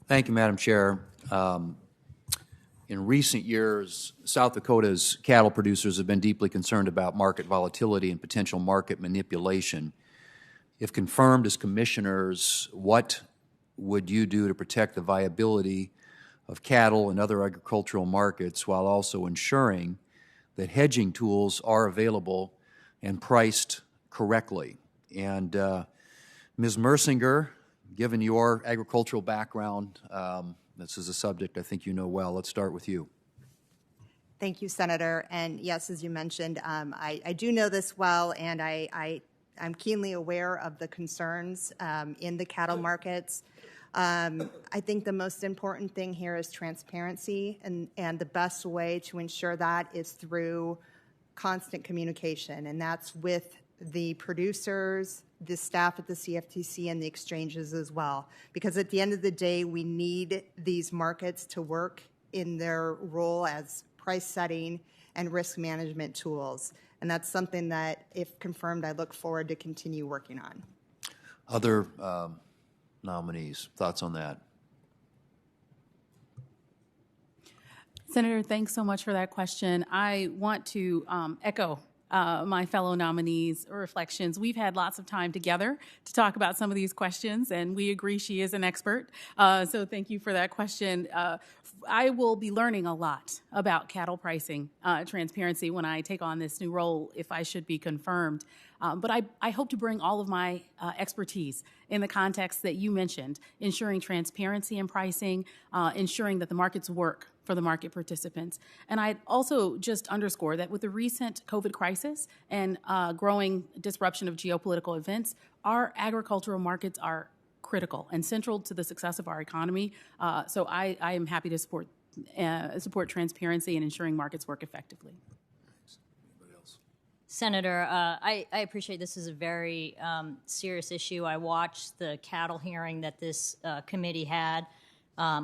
Thank you, Madam Chair. In recent years, South Dakota's cattle producers have been deeply concerned about market volatility and potential market manipulation. If confirmed as commissioners, what would you do to protect the viability of cattle and other agricultural markets while also ensuring that hedging tools are available and priced correctly? And Ms. Mersinger, given your agricultural background, this is a subject I think you know well. Let's start with you. Thank you, Senator. And yes, as you mentioned, I do know this well, and I'm keenly aware of the concerns in the cattle markets. I think the most important thing here is transparency, and the best way to ensure that is through constant communication, and that's with the producers, the staff at the CFTC, and the exchanges as well. Because at the end of the day, we need these markets to work in their role as price setting and risk management tools. And that's something that, if confirmed, I look forward to continue working on. Other nominees, thoughts on that? Senator, thanks so much for that question. I want to echo my fellow nominees' reflections. We've had lots of time together to talk about some of these questions, and we agree she is an expert. So thank you for that question. I will be learning a lot about cattle pricing transparency when I take on this new role, if I should be confirmed. But I hope to bring all of my expertise in the context that you mentioned, ensuring transparency in pricing, ensuring that the markets work for the market participants. And I'd also just underscore that with the recent COVID crisis and growing disruption of geopolitical events, our agricultural markets are critical and central to the success of our economy. So I am happy to support transparency and ensuring markets work effectively. Senator, I appreciate this is a very serious issue. I watched the cattle hearing that this committee had.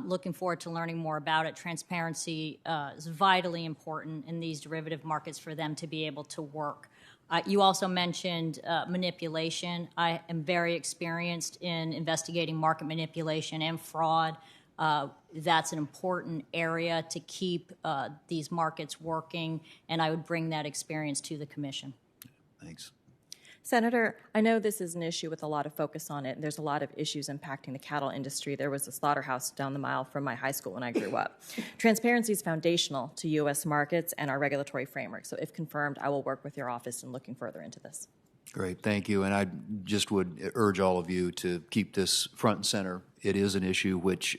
Looking forward to learning more about it. Transparency is vitally important in these derivative markets for them to be able to work. You also mentioned manipulation. I am very experienced in investigating market manipulation and fraud. That's an important area to keep these markets working, and I would bring that experience to the Commission. Thanks. Senator, I know this is an issue with a lot of focus on it, and there's a lot of issues impacting the cattle industry. There was a slaughterhouse down the mile from my high school when I grew up. Transparency is foundational to U.S. markets and our regulatory framework. So if confirmed, I will work with your office in looking further into this. Great, thank you. And I just would urge all of you to keep this front and center. It is an issue which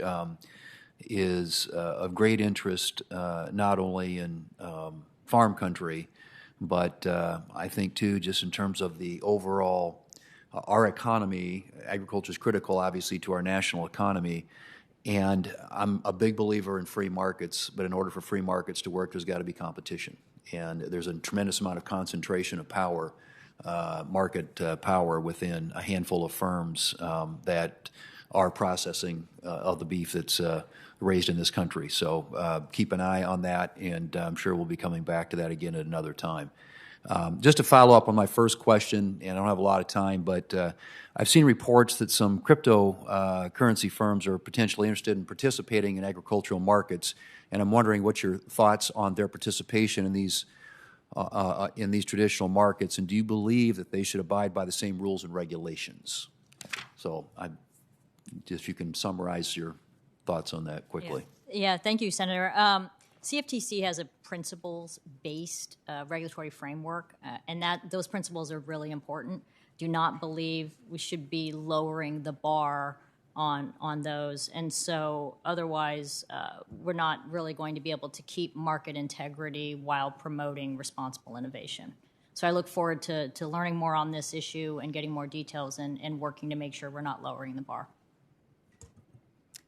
is of great interest, not only in farm country, but I think, too, just in terms of the overall, our economy, agriculture is critical, obviously, to our national economy. And I'm a big believer in free markets, but in order for free markets to work, there's got to be competition. And there's a tremendous amount of concentration of power, market power within a handful of firms that are processing of the beef that's raised in this country. So keep an eye on that, and I'm sure we'll be coming back to that again at another time. Just to follow up on my first question, and I don't have a lot of time, but I've seen reports that some cryptocurrency firms are potentially interested in participating in agricultural markets, and I'm wondering what your thoughts on their participation in these traditional markets, and do you believe that they should abide by the same rules and regulations? So if you can summarize your thoughts on that quickly. Yeah, thank you, Senator. CFTC has a principles-based regulatory framework, and those principles are really important. Do not believe we should be lowering the bar on those, and so otherwise we're not really going to be able to keep market integrity while promoting responsible innovation. So I look forward to learning more on this issue and getting more details and working to make sure we're not lowering the bar.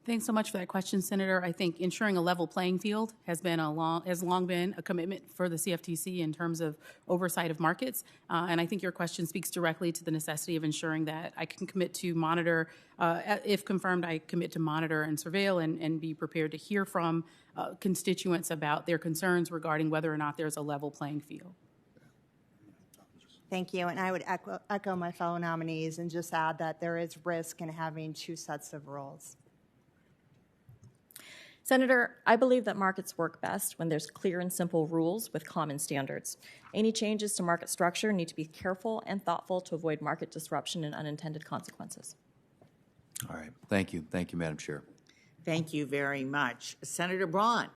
Thanks so much for that question, Senator. I think ensuring a level playing field has long been a commitment for the CFTC in terms of oversight of markets. And I think your question speaks directly to the necessity of ensuring that I can commit to monitor, if confirmed, I commit to monitor and surveil and be prepared to hear from constituents about their concerns regarding whether or not there's a level playing field. Thank you, and I would echo my fellow nominees and just add that there is risk in having two sets of rules. Senator, I believe that markets work best when there's clear and simple rules with common standards. Any changes to market structure need to be careful and thoughtful to avoid market disruption and unintended consequences. All right. Thank you. Thank you, Madam Chair. Thank you very much. Senator Braun.